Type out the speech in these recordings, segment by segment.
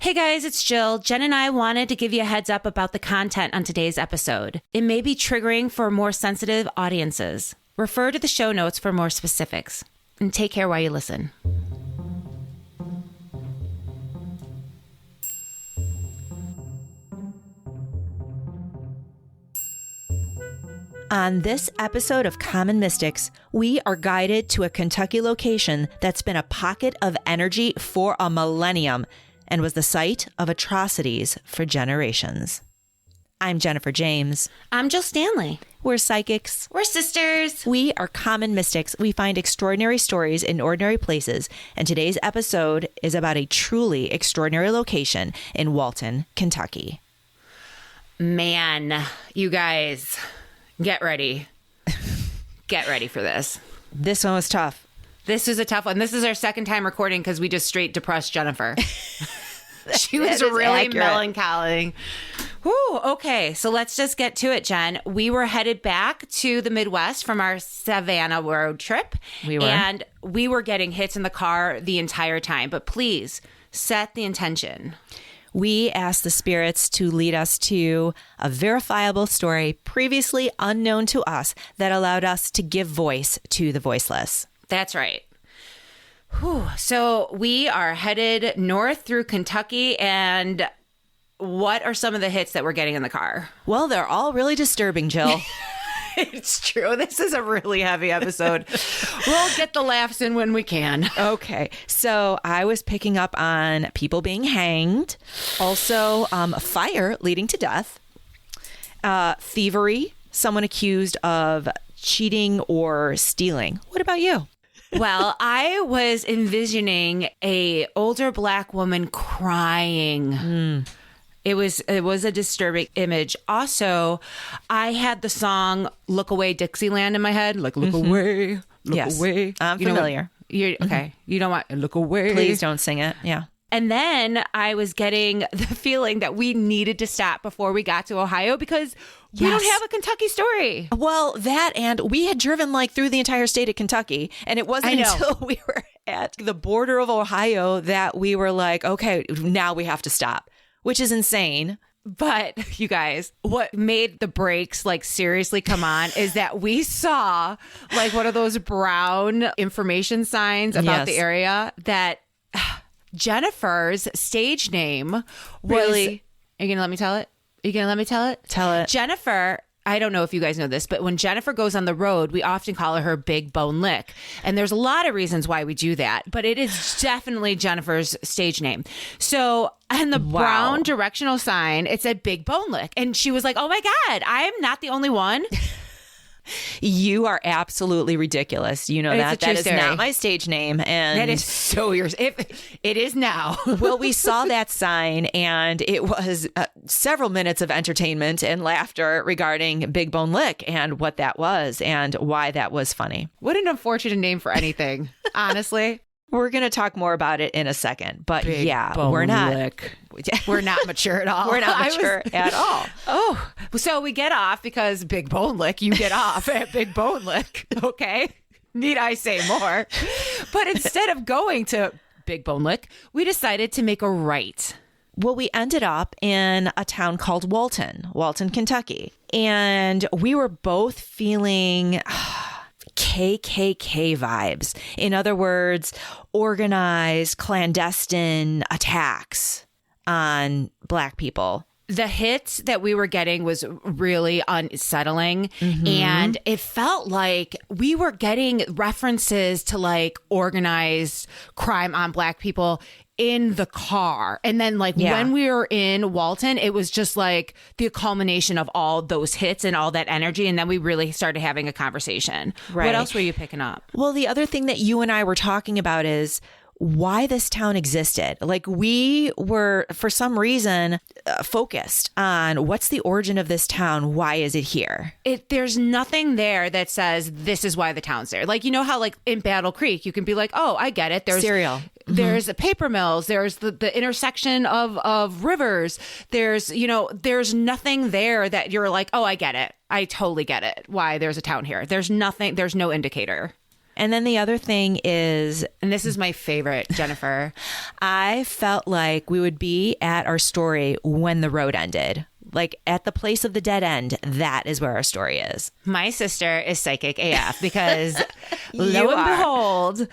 Hey guys, it's Jill. Jen and I wanted to give you a heads up about the content on today's episode. It may be triggering for more sensitive audiences. Refer to the show notes for more specifics. And take care while you listen. On this episode of Common Mystics, we are guided to a Kentucky location that's been a pocket of energy for a millennium and was the site of atrocities for generations. I'm Jennifer James. I'm Jill Stanley. We're psychics. We're sisters. We are common mystics. We find extraordinary stories in ordinary places, and today's episode is about a truly extraordinary location in Walton, Kentucky. Man, you guys... Get ready. Get ready for this. This one was tough. This is a tough one. This is our second time recording because we just straight depressed Jennifer. She was really melancholy. Whew, okay, so let's just get to it, Jen. We were headed back to the Midwest from our Savannah road trip. We were. And we were getting hits in the car the entire time. But please, set the intention. We asked the spirits to lead us to a verifiable story previously unknown to us that allowed us to give voice to the voiceless. That's right. Whew. So we are headed north through Kentucky, and what are some of the hits that we're getting in the car? Well, they're all really disturbing, Jill. It's true. This is a really heavy episode. We'll get the laughs in when we can. Okay. So I was picking up on people being hanged, also fire leading to death, thievery, someone accused of cheating or stealing. What about you? Well, I was envisioning a older Black woman crying. It was a disturbing image. Also, I had the song "Look Away, Dixieland" in my head, like "Look away, look away." I'm familiar. Okay, you don't want "Look Away." Please don't sing it. Yeah. And then I was getting the feeling that we needed to stop before we got to Ohio because we don't have a Kentucky story. Well, that, and we had driven like through the entire state of Kentucky, and it wasn't until we were at the border of Ohio that we were like, okay, now we have to stop, which is insane. But you guys, what made the brakes like seriously come on is that we saw like one of those brown information signs about the area that Jennifer's stage name was... Really? Are you going to let me tell it? Are you going to let me tell it? Tell it. Jennifer... I don't know if you guys know this, but when Jennifer goes on the road, we often call her Big Bone Lick. And there's a lot of reasons why we do that, but it is definitely Jennifer's stage name. So on the brown directional sign, it said Big Bone Lick. And she was like, oh my God, I am not the only one. You are absolutely ridiculous. You know that. That is not my stage name. And that is so yours. It is now. Well, we saw that sign, and it was several minutes of entertainment and laughter regarding Big Bone Lick and what that was and why that was funny. What an unfortunate name for anything, honestly. We're going to talk more about it in a second. But Big yeah, Bone we're not. Lick. We're not mature at all. We're not mature at all. Oh, so we get off because Big Bone Lick, you get off at Big Bone Lick. Okay. Need I say more? But instead of going to Big Bone Lick, we decided to make a right. Well, we ended up in a town called Walton, Kentucky. And we were both feeling KKK vibes. In other words, organized, clandestine attacks on Black people. The hits that we were getting was really unsettling. And it felt like we were getting references to like organized crime on Black people in the car. And then like when we were in Walton, it was just like the culmination of all those hits and all that energy. And then we really started having a conversation. Right. What else were you picking up? Well, the other thing that you and I were talking about is why this town existed. Like we were, for some reason, focused on what's the origin of this town? Why is it here? There's nothing there that says this is why the town's there. Like, you know how like in Battle Creek, you can be like, oh, I get it. There's cereal. There's the paper mills. There's the intersection of rivers. There's nothing there that you're like, oh, I get it. I totally get it. Why there's a town here. There's nothing. There's no indicator. And then the other thing is, and this is my favorite, Jennifer, I felt like we would be at our story when the road ended. Like at the place of the dead end, that is where our story is. my sister is psychic AF because lo and behold,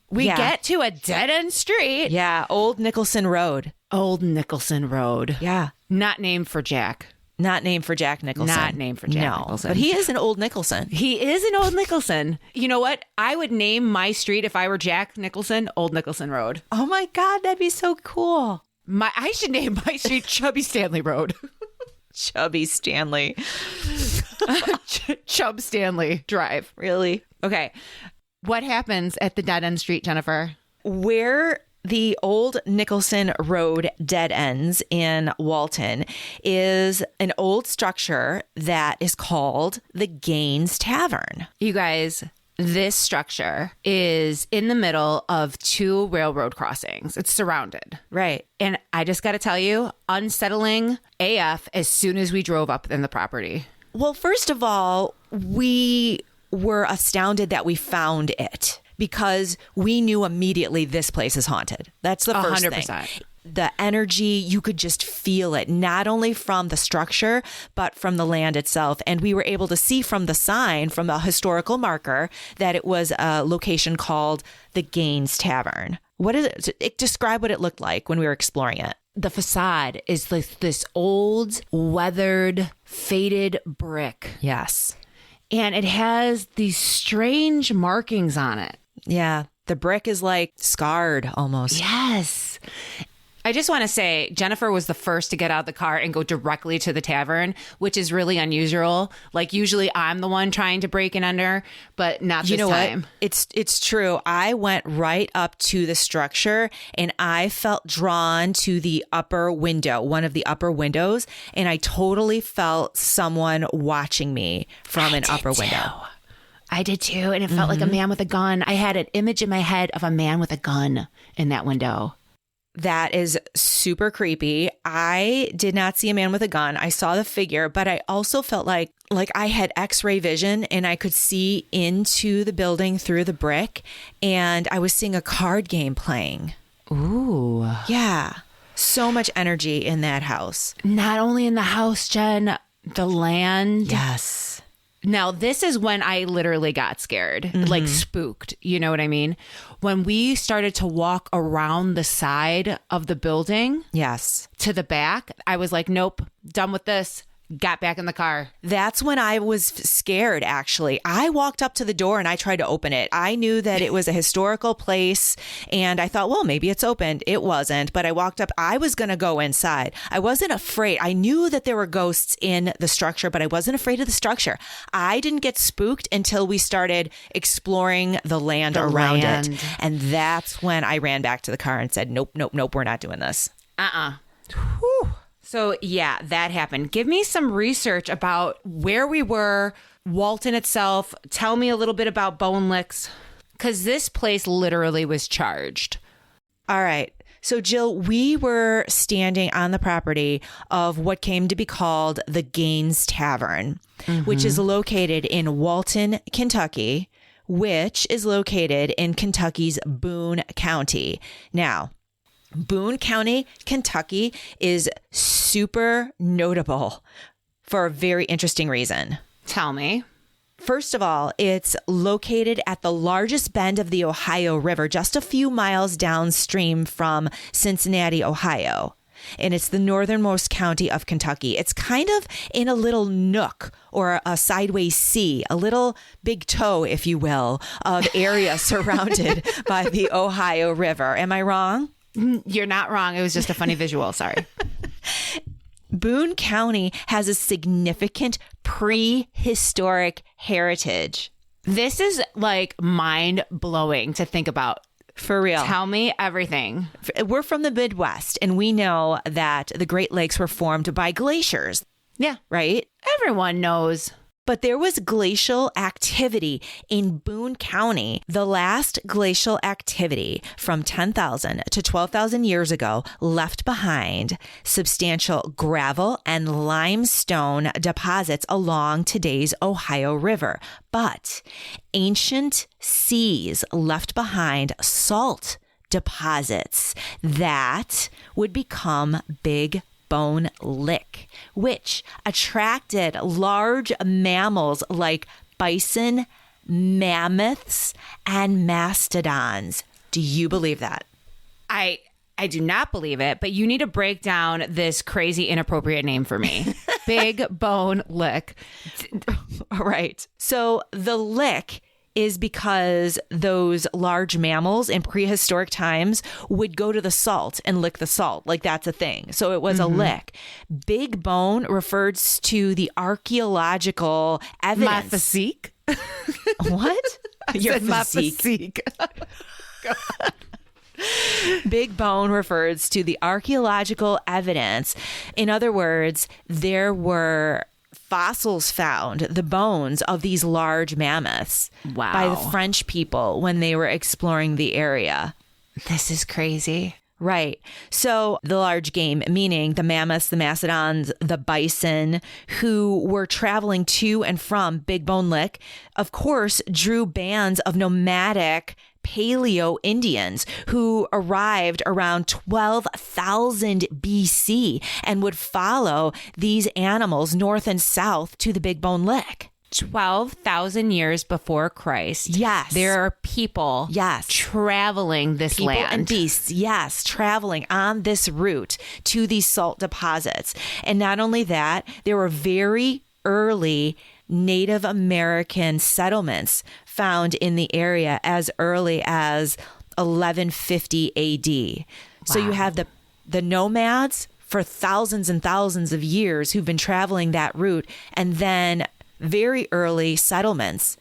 we get to a dead end street. Yeah, Old Nicholson Road. Old Nicholson Road. Yeah. Not named for Jack. Not named for Jack Nicholson. Not named for Jack Nicholson. But he is an Old Nicholson. He is an Old Nicholson. You know what? I would name my street if I were Jack Nicholson, Old Nicholson Road. Oh my God, that'd be so cool. I should name my street Chubby Stanley Road. Chubby Stanley. Chub Stanley Drive. Really? Okay. What happens at the dead end street, Jennifer? Where the Old Nicholson Road dead ends in Walton is an old structure that is called the Gaines Tavern. You guys, this structure is in the middle of two railroad crossings. It's surrounded. Right. And I just got to tell you, unsettling AF as soon as we drove up in the property. Well, first of all, we were astounded that we found it because we knew immediately this place is haunted. That's the first 100%. thing. The energy, you could just feel it, not only from the structure, but from the land itself. And we were able to see from the sign, from the historical marker, that it was a location called the Gaines Tavern. What is it? Describe what it looked like when we were exploring it. The facade is like this old, weathered, faded brick. Yes. And it has these strange markings on it. Yeah. The brick is like scarred almost. Yes. I just want to say Jennifer was the first to get out of the car and go directly to the tavern, which is really unusual. Like usually I'm the one trying to break in under, but not this time. What? It's true. I went right up to the structure and I felt drawn to the upper window, one of the upper windows, and I totally felt someone watching me from an upper window. I did too. And it felt like a man with a gun. I had an image in my head of a man with a gun in that window. That is super creepy. I did not see a man with a gun. I saw the figure, but I also felt like I had X-ray vision and I could see into the building through the brick, and I was seeing a card game playing. Ooh. Yeah. So much energy in that house. Not only in the house, Jen, the land. Yes. Now, this is when I literally got scared, like spooked. You know what I mean? When we started to walk around the side of the building. Yes. To the back, I was like, nope, done with this. Got back in the car. That's when I was scared, actually. I walked up to the door and I tried to open it. I knew that it was a historical place and I thought, well, maybe it's opened. It wasn't, but I walked up. I was going to go inside. I wasn't afraid. I knew that there were ghosts in the structure, but I wasn't afraid of the structure. I didn't get spooked until we started exploring the land around it. And that's when I ran back to the car and said, nope, we're not doing this. Whew. So yeah, that happened. Give me some research about where we were, Walton itself. Tell me a little bit about Bone Licks, because this place literally was charged. All right. So Jill, we were standing on the property of what came to be called the Gaines Tavern, which is located in Walton, Kentucky, which is located in Kentucky's Boone County. Now, Boone County, Kentucky is super notable for a very interesting reason. Tell me. First of all, it's located at the largest bend of the Ohio River, just a few miles downstream from Cincinnati, Ohio. And it's the northernmost county of Kentucky. It's kind of in a little nook or a sideways sea, a little big toe, if you will, of area surrounded by the Ohio River. Am I wrong? You're not wrong. It was just a funny visual. Sorry. Boone County has a significant prehistoric heritage. This is like mind blowing to think about. For real. Tell me everything. We're from the Midwest, and we know that the Great Lakes were formed by glaciers. Yeah. Right? Everyone knows. But there was glacial activity in Boone County. The last glacial activity from 10,000 to 12,000 years ago left behind substantial gravel and limestone deposits along today's Ohio River. But ancient seas left behind salt deposits that would become Big Bone Lick, which attracted large mammals like bison, mammoths, and mastodons. Do you believe that? I do not believe it, but you need to break down this crazy inappropriate name for me. Big Bone Lick. All right. So the lick is because those large mammals in prehistoric times would go to the salt and lick the salt. Like that's a thing. So it was a lick. Big bone refers to the archaeological evidence. Ma physique? What? Your Ma physique. Big bone refers to the archaeological evidence. In other words, there were fossils found, the bones of these large mammoths by the French people when they were exploring the area. This is crazy. Right. So the large game, meaning the mammoths, the mastodons, the bison, who were traveling to and from Big Bone Lick, of course, drew bands of nomadic Paleo Indians who arrived around 12,000 BC and would follow these animals north and south to the Big Bone Lick. 12,000 years before Christ. Yes. There are people traveling this land. People and beasts, yes, traveling on this route to these salt deposits. And not only that, there were very early Native American settlements found in the area as early as 1150 AD. So you have the nomads for thousands and thousands of years who've been traveling that route, and then very early settlements.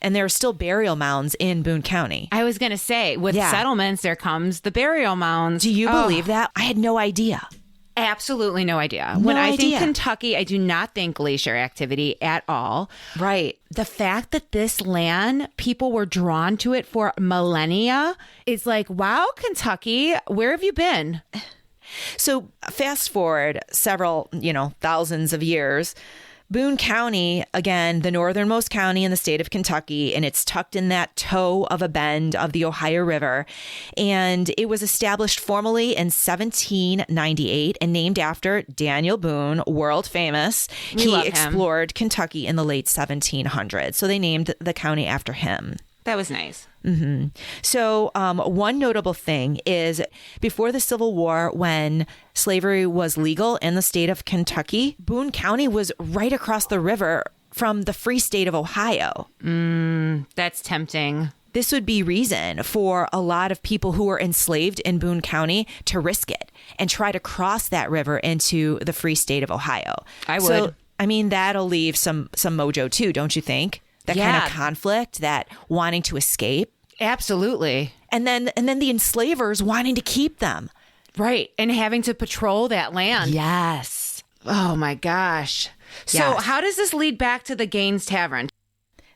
And there are still burial mounds in Boone County. I was going to say, with settlements, there comes the burial mounds. Do you believe that? I had no idea. Absolutely no idea. When I think Kentucky, I do not think glacier activity at all. Right. The fact that this land, people were drawn to it for millennia is like, wow, Kentucky, where have you been? So fast forward several, thousands of years. Boone County, again, the northernmost county in the state of Kentucky, and it's tucked in that toe of a bend of the Ohio River. And it was established formally in 1798 and named after Daniel Boone, world famous. He explored Kentucky in the late 1700s. So they named the county after him. That was nice. Mm-hmm. So one notable thing is before the Civil War, when slavery was legal in the state of Kentucky, Boone County was right across the river from the free state of Ohio. That's tempting. This would be reason for a lot of people who were enslaved in Boone County to risk it and try to cross that river into the free state of Ohio. I would. So, that'll leave some mojo too, don't you think? That kind of conflict, that wanting to escape. Absolutely. And then the enslavers wanting to keep them. Right. And having to patrol that land. Yes. Oh my gosh. So how does this lead back to the Gaines Tavern?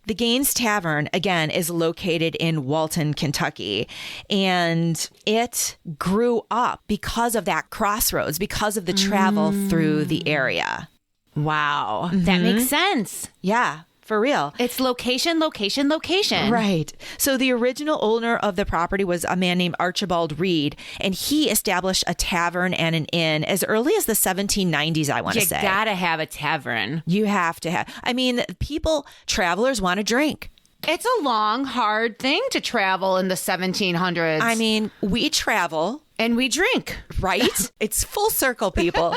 The Gaines Tavern, again, is located in Walton, Kentucky, and it grew up because of that crossroads, because of the travel through the area. Wow. That makes sense. Yeah. For real. It's location, location, location. Right. So the original owner of the property was a man named Archibald Reed, and he established a tavern and an inn as early as the 1790s, I want to say. You gotta have a tavern. You have to have. Travelers want to drink. It's a long, hard thing to travel in the 1700s. We travel. And we drink. Right? It's full circle, people.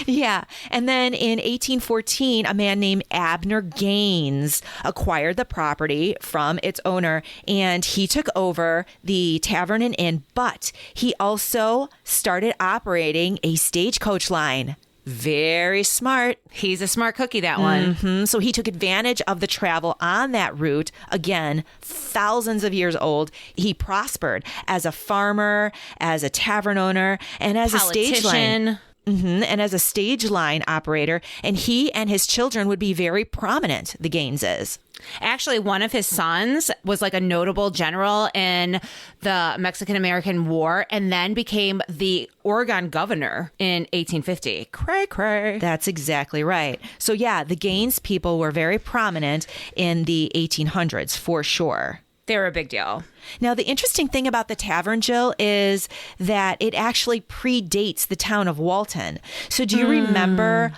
Yeah. And then in 1814, a man named Abner Gaines acquired the property from its owner, and he took over the tavern and inn, but he also started operating a stagecoach line. Very smart. He's a smart cookie, that one. Mm-hmm. So he took advantage of the travel on that route. Again, thousands of years old. He prospered as a farmer, as a tavern owner, and as a stage line. and as a stage line operator, and he and his children would be very prominent, the Gaineses. Actually, one of his sons was like a notable general in the Mexican-American War and then became the Oregon governor in 1850. Cray, cray. That's exactly right. So yeah, the Gaines people were very prominent in the 1800s for sure. They were a big deal. Now, the interesting thing about the tavern, Jill, is that it actually predates the town of Walton. So do you remember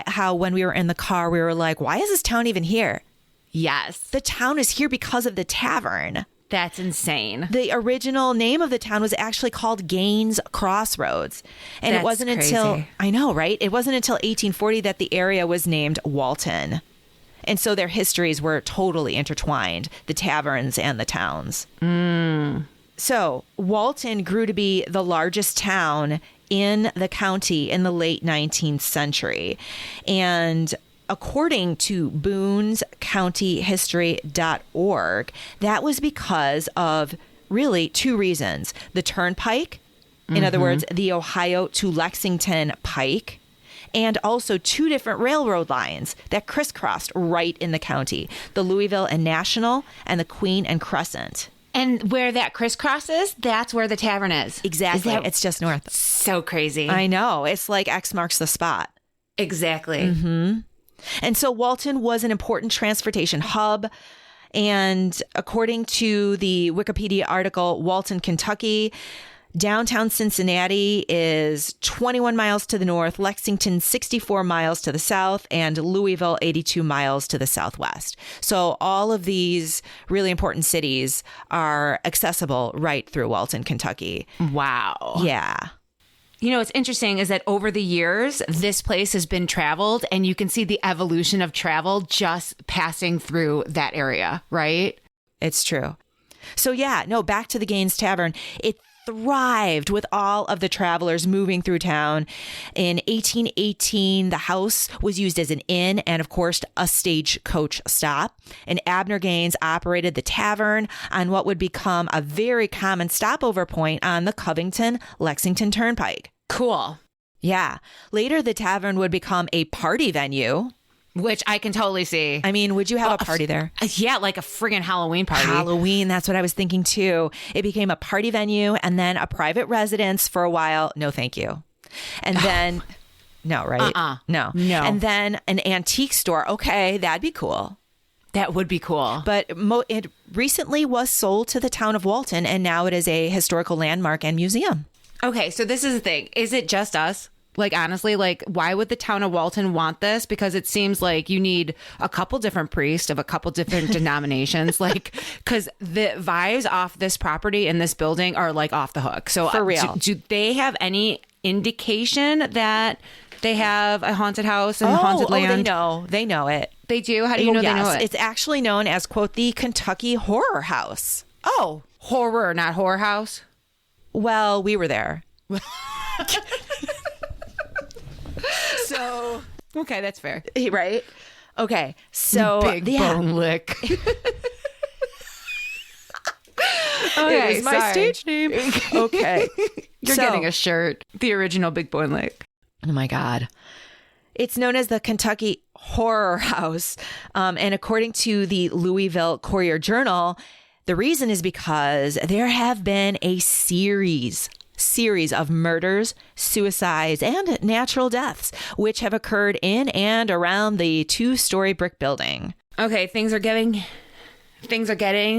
how when we were in the car, we were like, why is this town even here? Yes. The town is here because of the tavern. That's insane. The original name of the town was actually called Gaines Crossroads. And it wasn't until, I know, right? It wasn't until 1840 that the area was named Walton. And so their histories were totally intertwined, the taverns and the towns. So Walton grew to be the largest town in the county in the late 19th century. And according to BoonesCountyHistory.org, that was because of really two reasons. The turnpike, in other words, the Ohio to Lexington Pike, and also two different railroad lines that crisscrossed right in the county, the Louisville and National and the Queen and Crescent. And where that crisscrosses, that's where the tavern is. Exactly. It's just north. So crazy. I know. It's like X marks the spot. Exactly. And so Walton was an important transportation hub. And according to the Wikipedia article, Walton, Kentucky, downtown Cincinnati is 21 miles to the north, Lexington 64 miles to the south, and Louisville 82 miles to the southwest. So all of these really important cities are accessible right through Walton, Kentucky. Wow. Yeah. You know, what's interesting is that over the years, this place has been traveled, and you can see the evolution of travel just passing through that area, right? It's true. So yeah, no, back to the Gaines Tavern. It thrived with all of the travelers moving through town. In 1818, the house was used as an inn and, of course, a stagecoach stop. And Abner Gaines operated the tavern on what would become a very common stopover point on the Covington-Lexington Turnpike. Cool. Yeah. Later, the tavern would become a party venue. Which I can totally see. I mean, would you have a party there? Yeah, like a friggin' Halloween party. Halloween, that's what I was thinking too. It became a party venue and then a private residence for a while. No, thank you. And then, no, right? No. And then an antique store. Okay, that'd be cool. That would be cool. But it recently was sold to the town of Walton, and now it is a historical landmark and museum. Okay, so this is the thing. Is it just us? Like, honestly, like, why would the town of Walton want this? Because it seems like you need a couple different priests of a couple different denominations. Like, because the vibes off this property and this building are like off the hook. So for real. Do they have any indication that they have a haunted house and haunted land? They know it. They do? How do you know they know it? It's actually known as, quote, the Kentucky Horror House. Oh, horror, not whorehouse? Well, we were there. So, okay, that's fair. Right? Okay, so big bone lick. Okay, it is my stage name. Okay. You're getting a shirt. The original Big Bone Lick. Oh my God. It's known as the Kentucky Horror House. And according to the Louisville Courier-Journal, the reason is because there have been a series of murders, suicides, and natural deaths, which have occurred in and around the two-story brick building. Okay, things are getting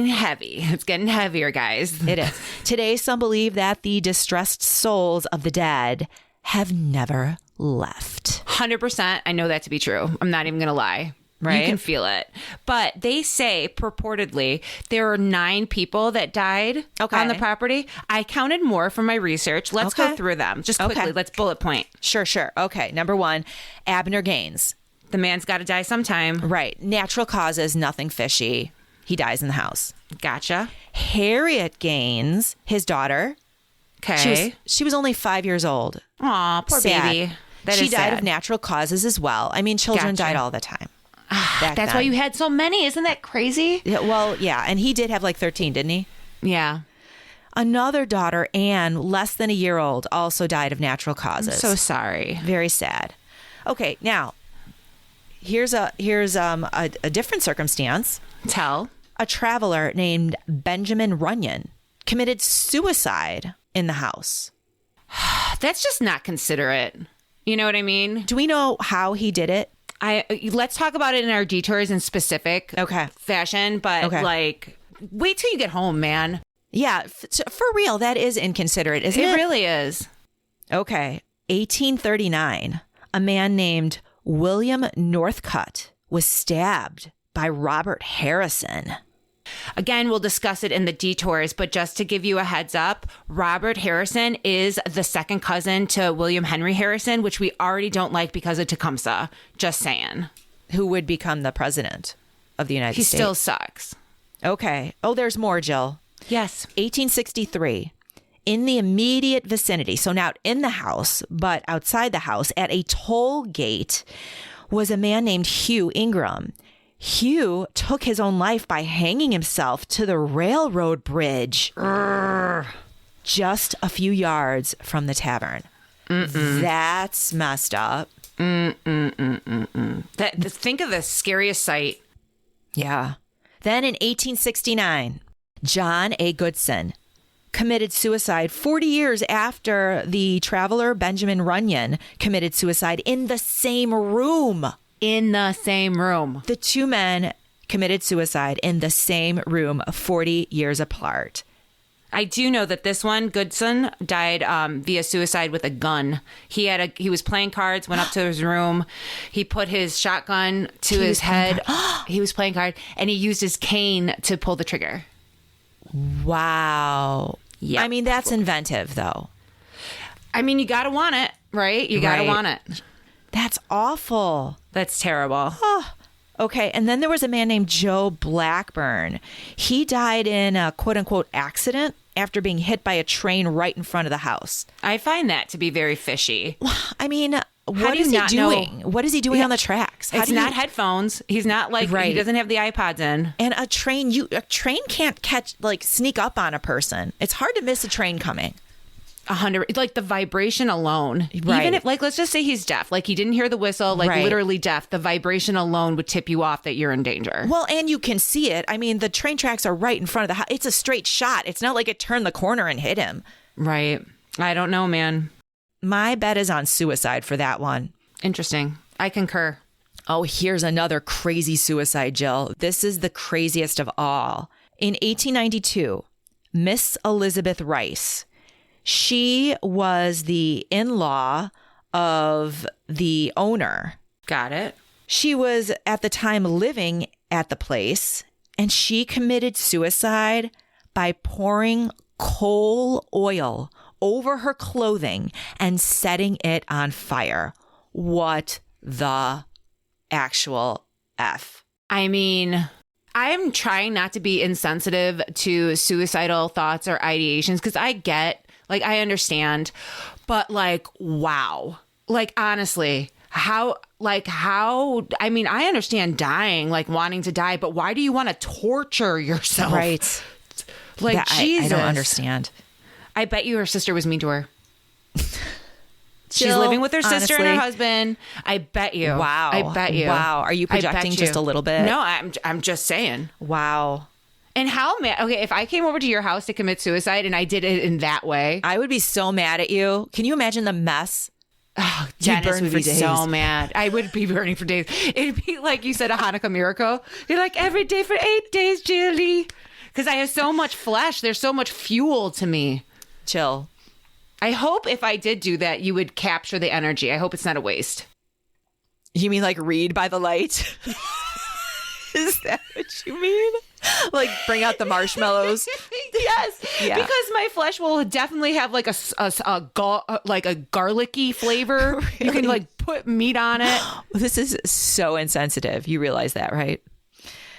heavy. It's getting heavier, guys. It is. Today, some believe that the distressed souls of the dead have never left. 100%. I know that to be true. I'm not even going to lie. Right? You can feel it. But they say, purportedly, there are 9 people that died on the property. I counted more from my research. Let's go through them. Just quickly. Let's bullet point. Sure. Okay. Number 1, Abner Gaines. The man's got to die sometime. Right. Natural causes, nothing fishy. He dies in the house. Gotcha. Harriet Gaines, his daughter. Okay. She was only 5 years old. Aw, poor baby. She died of natural causes as well. I mean, children died all the time. That's why you had so many. Isn't that crazy? Yeah, well, yeah. And he did have like 13, didn't he? Yeah. Another daughter, Anne, less than a year old, also died of natural causes. So sorry. Very sad. Okay, now here's a different circumstance. Tell. A traveler named Benjamin Runyon committed suicide in the house. That's just not considerate. You know what I mean? Do we know how he did it? Let's talk about it in our detours in specific fashion, but like, wait till you get home, man. Yeah, for real, that is inconsiderate, isn't it? It really is. Okay, 1839, a man named William Northcutt was stabbed by Robert Harrison. Again, we'll discuss it in the detours, but just to give you a heads up, Robert Harrison is the second cousin to William Henry Harrison, which we already don't like because of Tecumseh. Just saying. Who would become the president of the United States. He still sucks. Okay. Oh, there's more, Jill. Yes. 1863. In the immediate vicinity, so not in the house, but outside the house, at a toll gate, was a man named Hugh Ingram. Hugh took his own life by hanging himself to the railroad bridge. Just a few yards from the tavern. That's messed up. Think of the scariest sight. Yeah. Then in 1869, John A. Goodson committed suicide 40 years after the traveler Benjamin Runyon committed suicide in the same room. In the same room. The two men committed suicide in the same room 40 years apart. I do know that this one, Goodson, died via suicide with a gun. He was playing cards, went up to his room. He put his shotgun to his head. He was playing cards, and he used his cane to pull the trigger. Wow. Yeah. I mean, that's inventive, though. I mean, you got to want it, right? You got to want it. That's awful. That's terrible. Okay. And then there was a man named Joe Blackburn. He died in a quote unquote accident after being hit by a train right in front of the house. I find that to be very fishy. I mean, what is he doing? What is he doing on the tracks? It's not headphones. He's not like, he doesn't have the iPods in. And a train can't sneak up on a person. It's hard to miss a train coming. 100, like the vibration alone, right. Even if, like, let's just say he's deaf, like he didn't hear the whistle, like literally deaf, the vibration alone would tip you off that you're in danger. Well, and you can see it. I mean, the train tracks are right in front of the house. It's a straight shot. It's not like it turned the corner and hit him. Right. I don't know, man. My bet is on suicide for that one. Interesting. I concur. Oh, here's another crazy suicide, Jill. This is the craziest of all. In 1892, Miss Elizabeth Rice, she was the in-law of the owner. Got it. She was at the time living at the place, and she committed suicide by pouring coal oil over her clothing and setting it on fire. What the actual F? I mean, I'm trying not to be insensitive to suicidal thoughts or ideations because I understand, but like, wow. Like, honestly, how, I mean, I understand dying, like wanting to die, but why do you want to torture yourself? Right. Like, Jesus. I don't understand. I bet you her sister was mean to her. She's Jill, living with her sister honestly, and her husband. I bet you. Wow. I bet you. Wow. Are you projecting just a little bit? No, I'm just saying. Wow. And how mad? Okay, if I came over to your house to commit suicide and I did it in that way, I would be so mad at you. Can you imagine the mess? Oh, Dennis would be so mad. I would be burning for days. It'd be like you said, a Hanukkah miracle. You're like, every day for 8 days, Julie. Because I have so much flesh. There's so much fuel to me. Chill. I hope if I did do that, you would capture the energy. I hope it's not a waste. You mean like read by the light? Is that what you mean? Like bring out the marshmallows? Yes. Yeah. Because my flesh will definitely have like a garlicky flavor. Really? You can like put meat on it. This is so insensitive. You realize that, right?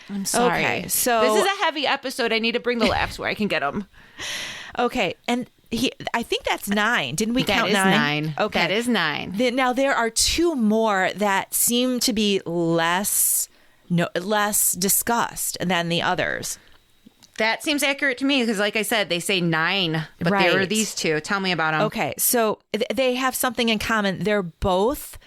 I'm sorry. Okay, so this is a heavy episode. I need to bring the laughs where I can get them. Okay. And I think that's 9. Didn't we count 9? That is 9. Okay. That is 9. Now there are 2 more that seem to be less discussed than the others. That seems accurate to me because, like I said, they say 9, but there were Right. these 2. Tell me about them. Okay, so they have something in common. They're both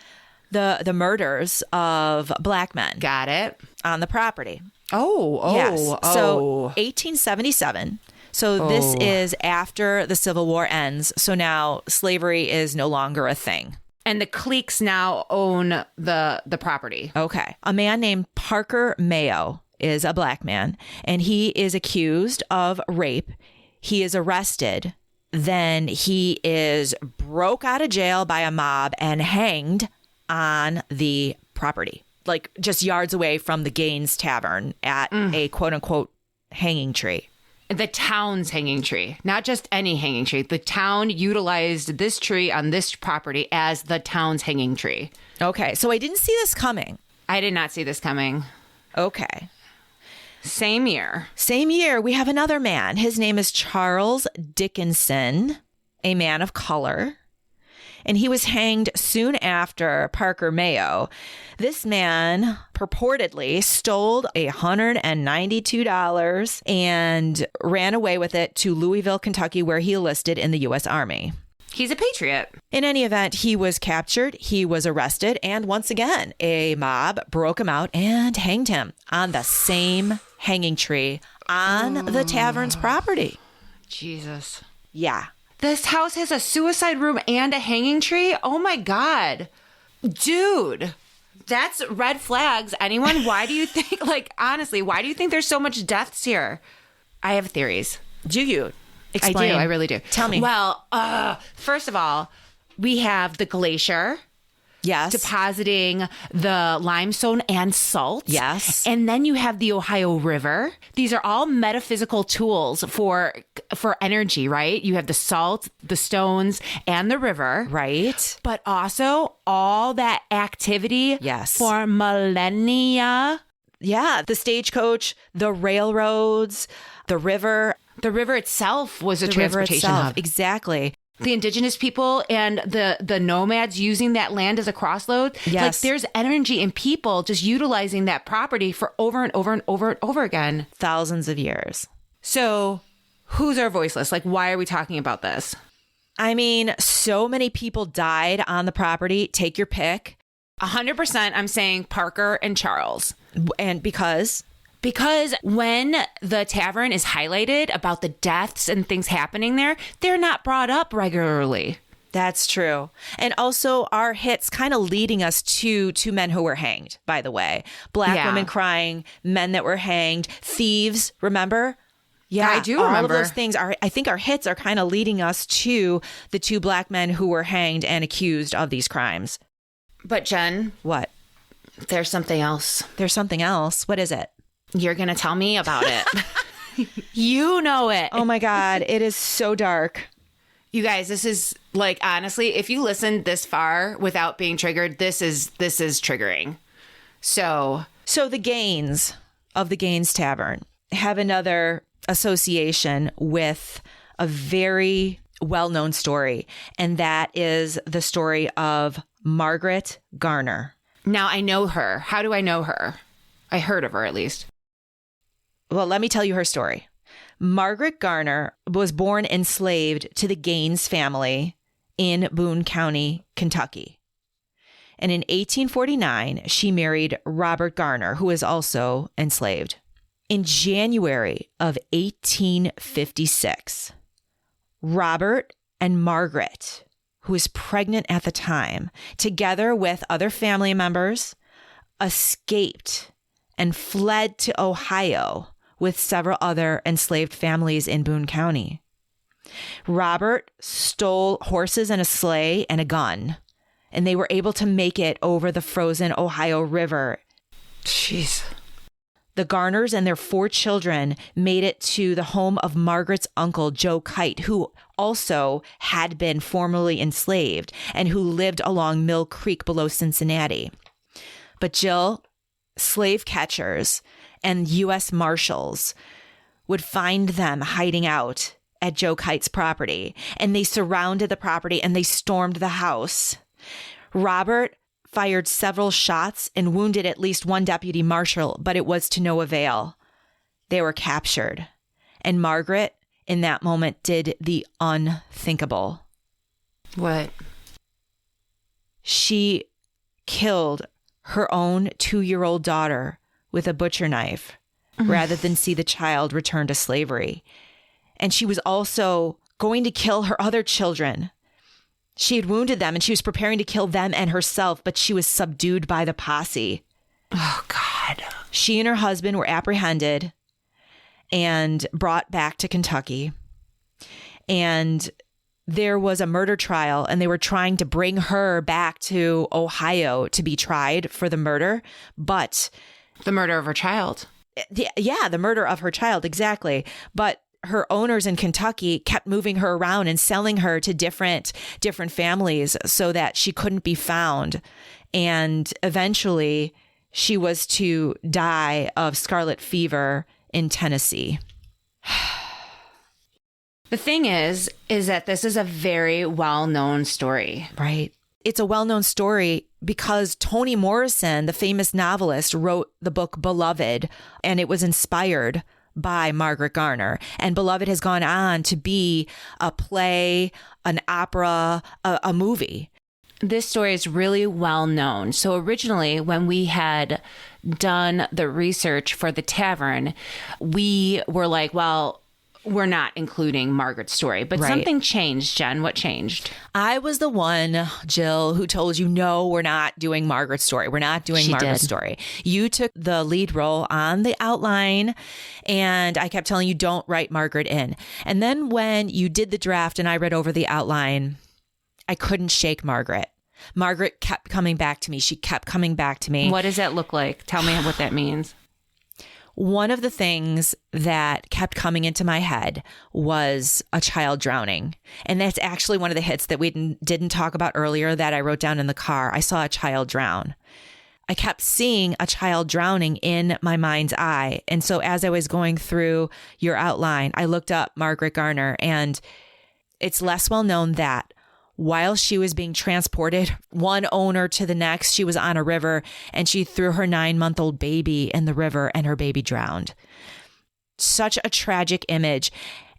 the murders of black men Got it. on the property. Oh. Yes. So 1877. So this is after the Civil War ends. So now slavery is no longer a thing. And the cliques now own the property. Okay. A man named Parker Mayo is a black man, and he is accused of rape. He is arrested. Then he is broke out of jail by a mob and hanged on the property, like just yards away from the Gaines Tavern at a quote unquote hanging tree. The town's hanging tree, not just any hanging tree. The town utilized this tree on this property as the town's hanging tree. Okay. So I didn't see this coming. I did not see this coming. Okay. Same year. Same year, we have another man. His name is Charles Dickinson, a man of color. And he was hanged soon after Parker Mayo. This man purportedly stole $192 and ran away with it to Louisville, Kentucky, where he enlisted in the U.S. Army. He's a patriot. In any event, he was captured, he was arrested, and once again, a mob broke him out and hanged him on the same hanging tree on the tavern's property. Jesus. Yeah. This house has a suicide room and a hanging tree? Oh my God. Dude, that's red flags. Anyone, why do you think, like, honestly, why do you think there's so much deaths here? I have theories. Do you? Explain. I do. I really do. Tell me. Well, first of all, we have the glacier. Yes. Depositing the limestone and salt. Yes. And then you have the Ohio River. These are all metaphysical tools for energy, right? You have the salt, the stones, and the river. Right. But also all that activity Yes. for millennia. Yeah. The stagecoach, the railroads, the river. The river itself was a The river transportation itself. hub. Exactly. The indigenous people and the nomads using that land as a crossroad. Yes. Like there's energy in people just utilizing that property for over and over and over and over again. Thousands of years. So who's our voiceless? Like, why are we talking about this? I mean, so many people died on the property. Take your pick. 100% I'm saying Parker and Charles. And because when the tavern is highlighted about the deaths and things happening there, they're not brought up regularly. that's true. And also our hits kind of leading us to two men who were hanged, by the way. Black women crying, men that were hanged, thieves, remember? Yeah, I do all remember. of those things are, I think our hits are kind of leading us to the two black men who were hanged and accused of these crimes. But Jen, What? there's something else. There's something else. What is it? You're going to tell me about it. You know it. Oh my God, it is so dark. You guys, this is like, honestly, if you listen this far without being triggered, this is triggering. So So the Gaines of the Gaines Tavern have another association with a very well-known story, and that is the story of Margaret Garner. now I know her. How do I know her? I heard of her at least. Well, let me tell you her story. Margaret Garner was born enslaved to the Gaines family in Boone County, Kentucky. And in 1849, she married Robert Garner, who was also enslaved. In January of 1856, Robert and Margaret, who was pregnant at the time, together with other family members, escaped and fled to Ohio with several other enslaved families in Boone County. Robert stole horses and a sleigh and a gun, and they were able to make it over the frozen Ohio River. Jeez. The Garners and their 4 children made it to the home of Margaret's uncle, Joe Kite, who also had been formerly enslaved and who lived along Mill Creek below Cincinnati. But Jill, slave catchers and U.S. Marshals would find them hiding out at Joe Kite's property, and they surrounded the property and they stormed the house. Robert fired several shots and wounded at least one deputy marshal, but it was to no avail. They were captured. And Margaret, in that moment, did the unthinkable. What? She killed her own 2-year-old daughter with a butcher knife rather than see the child return to slavery. And she was also going to kill her other children. She had wounded them and she was preparing to kill them and herself, but she was subdued by the posse. Oh, God. She and her husband were apprehended and brought back to Kentucky. And there was a murder trial and they were trying to bring her back to Ohio to be tried for the murder. But the murder of her child. Yeah, the murder of her child. Exactly. But her owners in Kentucky kept moving her around and selling her to different families so that she couldn't be found. And eventually she was to die of scarlet fever in Tennessee. The thing is that this is a very well-known story. Right. It's a well-known story because Toni Morrison, the famous novelist, wrote the book Beloved, and it was inspired by Margaret Garner. And Beloved has gone on to be a play, an opera, a movie. This story is really well known. So originally, when we had done the research for the Tavern, we were like, well, we're not including Margaret's story. But something changed, Jen. What changed? I was the one, Jill, who told you, no, we're not doing Margaret's story. We're not doing Margaret's story. You took the lead role on the outline, and I kept telling you, don't write Margaret in. And then when you did the draft and I read over the outline, I couldn't shake Margaret. Margaret kept coming back to me. She kept coming back to me. What does that look like? Tell me what that means. One of the things that kept coming into my head was a child drowning. And that's actually one of the hits that we didn't talk about earlier that I wrote down in the car. I saw a child drown. I kept seeing a child drowning in my mind's eye. And so as I was going through your outline, I looked up Margaret Garner, and it's less well known that while she was being transported one owner to the next, she was on a river and she threw her 9-month-old baby in the river and her baby drowned. Such a tragic image.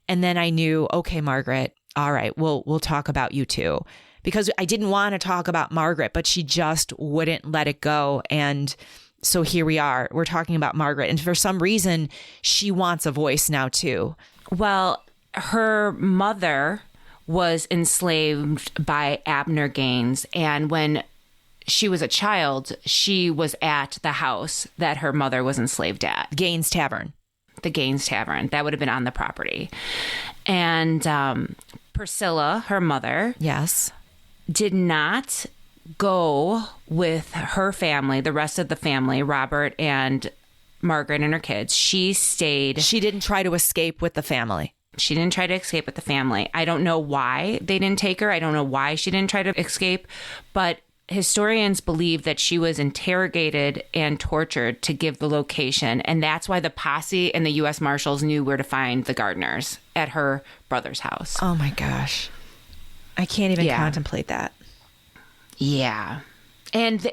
And then I knew, okay, Margaret, all right, we'll talk about you too. Because I didn't want to talk about Margaret, but she just wouldn't let it go. And so here we are. We're talking about Margaret. And for some reason, she wants a voice now too. Well, her mother was enslaved by Abner Gaines. And when she was a child, she was at the house that her mother was enslaved at. Gaines Tavern. The Gaines Tavern. That would have been on the property. And Priscilla, her mother, yes, did not go with her family, the rest of the family, Robert and Margaret and her kids. She stayed. She didn't try to escape with the family. She didn't try to escape with the family. I don't know why they didn't take her. I don't know why she didn't try to escape. But historians believe that she was interrogated and tortured to give the location. And that's why the posse and the U.S. Marshals knew where to find the Gardners at her brother's house. Oh, my gosh. I can't even contemplate that. Yeah. And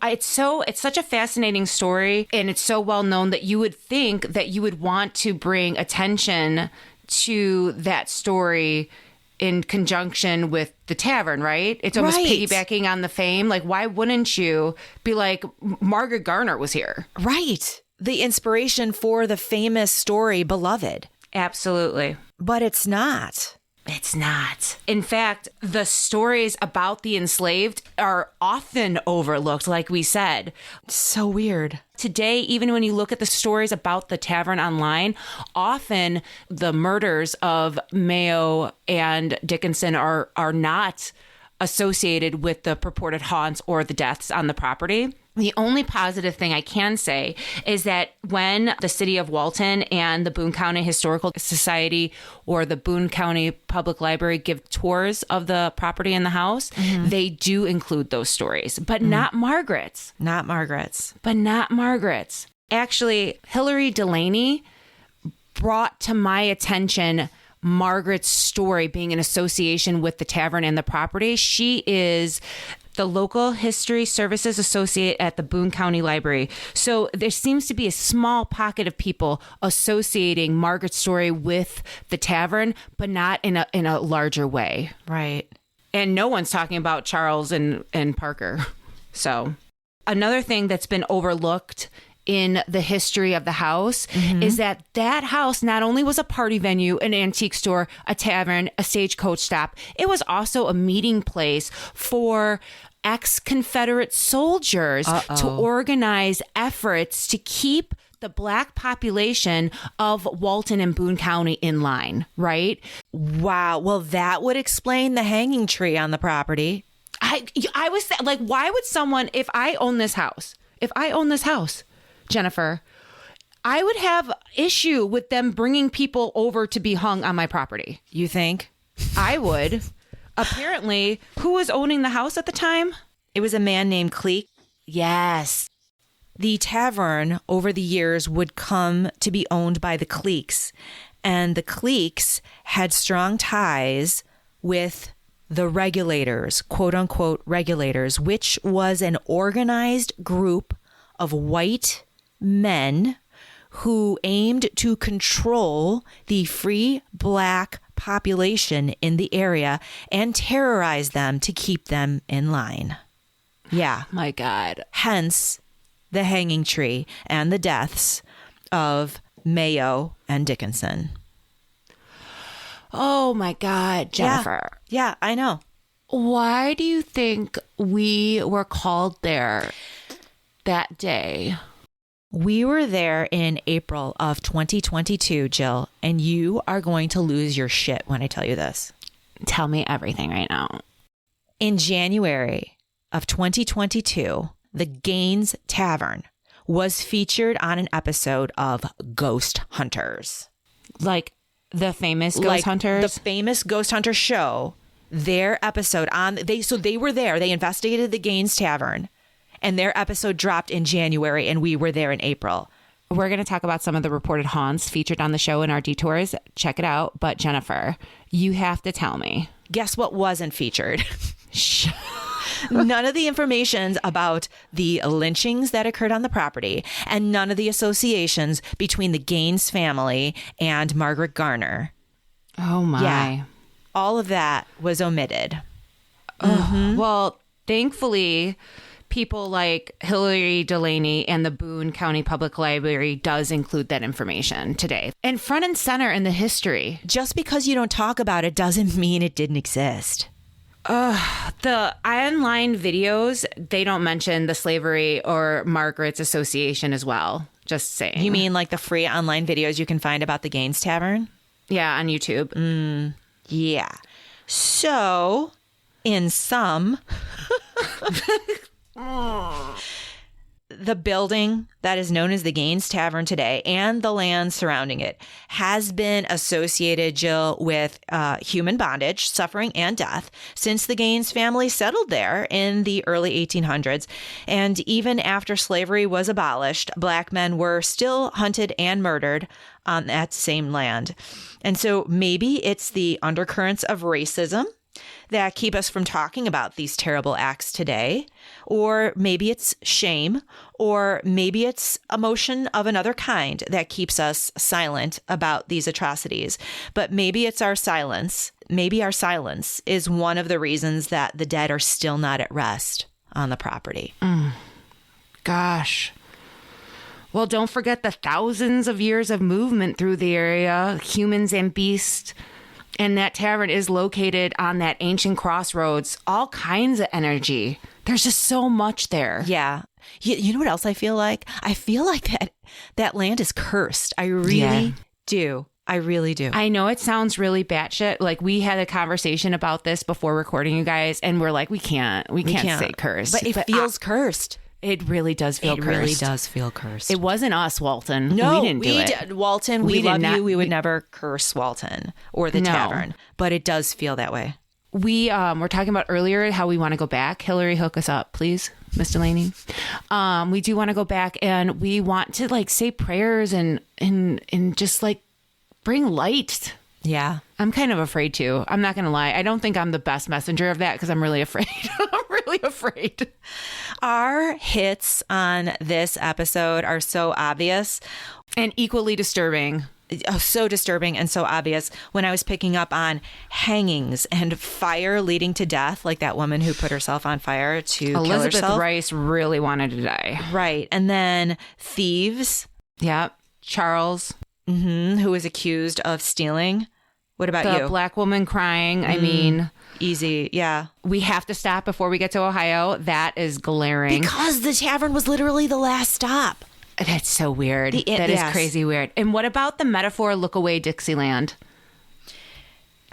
it's such a fascinating story, and it's so well known that you would think that you would want to bring attention to that story in conjunction with the Tavern, right? It's almost piggybacking on the fame. Like, why wouldn't you be like, Margaret Garner was here? Right. The inspiration for the famous story, Beloved. Absolutely. But it's not. It's not. In fact, the stories about the enslaved are often overlooked, like we said. So weird. Today, even when you look at the stories about the Tavern online, often the murders of Mayo and Dickinson are not associated with the purported haunts or the deaths on the property. The only positive thing I can say is that when the city of Walton and the Boone County Historical Society or the Boone County Public Library give tours of the property and the house, they do include those stories, but not Margaret's. Not Margaret's. But not Margaret's. Actually, Hilary Delaney brought to my attention Margaret's story being in association with the Tavern and the property. She is the local history services associate at the Boone County Library. So there seems to be a small pocket of people associating Margaret's story with the tavern, but not in a larger way. Right. And no one's talking about Charles and Parker. So another thing that's been overlooked in the history of the house is that house not only was a party venue, an antique store, a tavern, a stagecoach stop, it was also a meeting place for ex-Confederate soldiers to organize efforts to keep the Black population of Walton and Boone County in line, right? Wow. Well, that would explain the hanging tree on the property. I was like, why would someone, if I own this house, Jennifer, I would have issue with them bringing people over to be hung on my property. You think? I would. Apparently, who was owning the house at the time? It was a man named Cleek. Yes. The tavern over the years would come to be owned by the Cleeks, and the Cleeks had strong ties with the regulators, quote unquote regulators, which was an organized group of white men who aimed to control the free Black population in the area and terrorize them to keep them in line. Yeah. My God. Hence the hanging tree and the deaths of Mayo and Dickinson. Oh my God, Jennifer. Yeah, I know. Why do you think we were called there that day? We were there in April of 2022, Jill, and you are going to lose your shit when I tell you this. Tell me everything right now. In January of 2022, the Gaines Tavern was featured on an episode of Ghost Hunters. Like the famous Ghost Hunters? The famous Ghost Hunter show, their episode they were there. They investigated the Gaines Tavern. And their episode dropped in January, and we were there in April. We're going to talk about some of the reported haunts featured on the show in our detours. Check it out. But Jennifer, you have to tell me. Guess what wasn't featured? None of the information about the lynchings that occurred on the property, and none of the associations between the Gaines family and Margaret Garner. Oh, my. Yeah. All of that was omitted. Well, thankfully, people like Hillary Delaney and the Boone County Public Library does include that information today. And front and center in the history. Just because you don't talk about it doesn't mean it didn't exist. The online videos, they don't mention the slavery or Margaret's association as well. Just saying. You mean like the free online videos you can find about the Gaines Tavern? Yeah, on YouTube. Yeah. So, in sum... The building that is known as the Gaines Tavern today and the land surrounding it has been associated, Jill, with human bondage, suffering, and death since the Gaines family settled there in the early 1800s. And even after slavery was abolished, Black men were still hunted and murdered on that same land. And so maybe it's the undercurrents of racism that keep us from talking about these terrible acts today. Or maybe it's shame, or maybe it's emotion of another kind that keeps us silent about these atrocities. But maybe it's our silence. Maybe our silence is one of the reasons that the dead are still not at rest on the property. Gosh. Well, don't forget the thousands of years of movement through the area, humans and beasts. And that tavern is located on that ancient crossroads. All kinds of energy. There's just so much there. Yeah. You know what else I feel like? I feel like that land is cursed. I really do. I really do. I know it sounds really batshit. Like, we had a conversation about this before recording, you guys, and we're like, we can't say cursed. But it feels cursed. It really does feel cursed. It really does feel cursed. It wasn't us, Walton. No, we didn't do it. Walton, we love you. We would never curse Walton or the tavern, but it does feel that way. We were talking about earlier how we want to go back. Hillary, hook us up, please, Miss Delaney. We do want to go back, and we want to like say prayers and just like bring light. Yeah. I'm kind of afraid to. I'm not going to lie. I don't think I'm the best messenger of that because I'm really afraid. I'm really really afraid. Our hits on this episode are so obvious. And equally disturbing. Oh, so disturbing and so obvious. When I was picking up on hangings and fire leading to death, like that woman who put herself on fire to kill herself. Elizabeth Rice really wanted to die. Right. And then thieves. Yep. Charles. Who was accused of stealing. What about The you? black woman crying. I mean... Easy. Yeah. We have to stop before we get to Ohio. That is glaring. Because the tavern was literally the last stop. That's so weird. That is crazy weird. And what about the metaphor, Look Away Dixieland?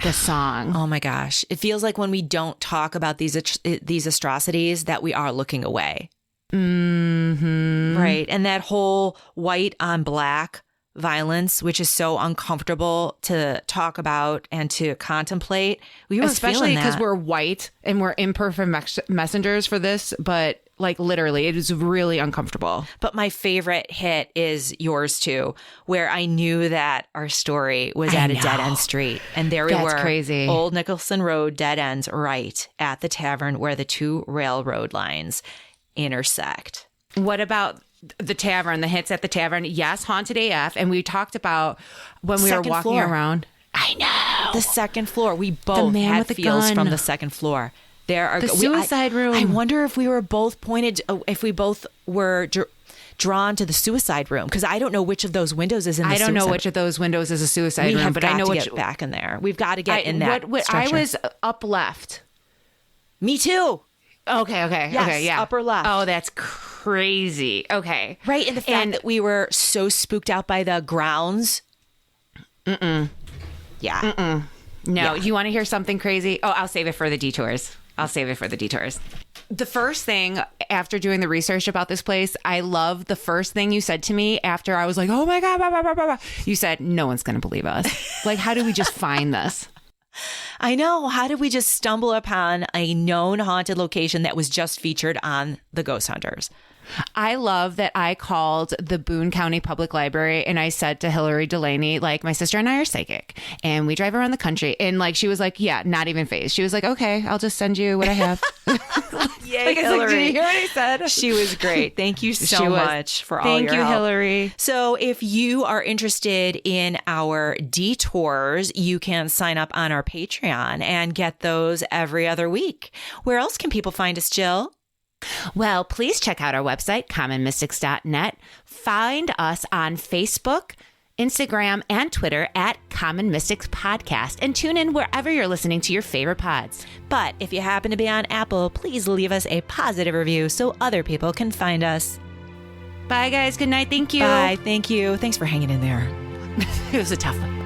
The song. Oh my gosh. It feels like when we don't talk about these atrocities that we are looking away. Mm-hmm. Right. And that whole white on black violence, which is so uncomfortable to talk about and to contemplate. We were especially because that. we're white and we're imperfect messengers for this, but like literally it is really uncomfortable. But my favorite hit is yours too, where I knew that our story was at a dead end street, and there we were, crazy. Old Nicholson Road dead ends right at the tavern where the two railroad lines intersect. What about the tavern, the hits at the tavern? Yes, haunted AF. And we talked about when we were walking around. I know. The second floor. We both had feels from the second floor. There are the suicide room. I wonder if we were both if we both were drawn to the suicide room, because I don't know which of those windows is in the I don't know which of those windows is a suicide room, but I know which. Get back in there. We've got to get in that. I was up left. Me too. Okay. Yes, okay. Yeah. Upper left. Oh, that's crazy. Okay. Right. And the fact that we were so spooked out by the grounds. Yeah. No. Yeah. You want to hear something crazy? Oh, I'll save it for the detours. The first thing after doing the research about this place, I love the first thing you said to me after I was like, oh my God, blah, blah, blah, blah, blah. You said, no one's going to believe us. Like, how did we just find this? I know. How did we just stumble upon a known haunted location that was just featured on the Ghost Hunters? I love that I called the Boone County Public Library and I said to Hillary Delaney, like, my sister and I are psychic and we drive around the country. And like, she was like, yeah, not even phased. She was like, okay, I'll just send you what I have. Yay, Hillary. Like, did you hear what I said? She was great. Thank you so much for all your help. Thank you, Hillary. So if you are interested in our detours, you can sign up on our Patreon and get those every other week. Where else can people find us, Jill? Well, please check out our website, commonmystics.net. Find us on Facebook, Instagram, and Twitter at Common Mystics Podcast, and tune in wherever you're listening to your favorite pods. But if you happen to be on Apple, please leave us a positive review so other people can find us. Bye, guys. Good night. Thank you. Bye. Thank you. Thanks for hanging in there. It was a tough one.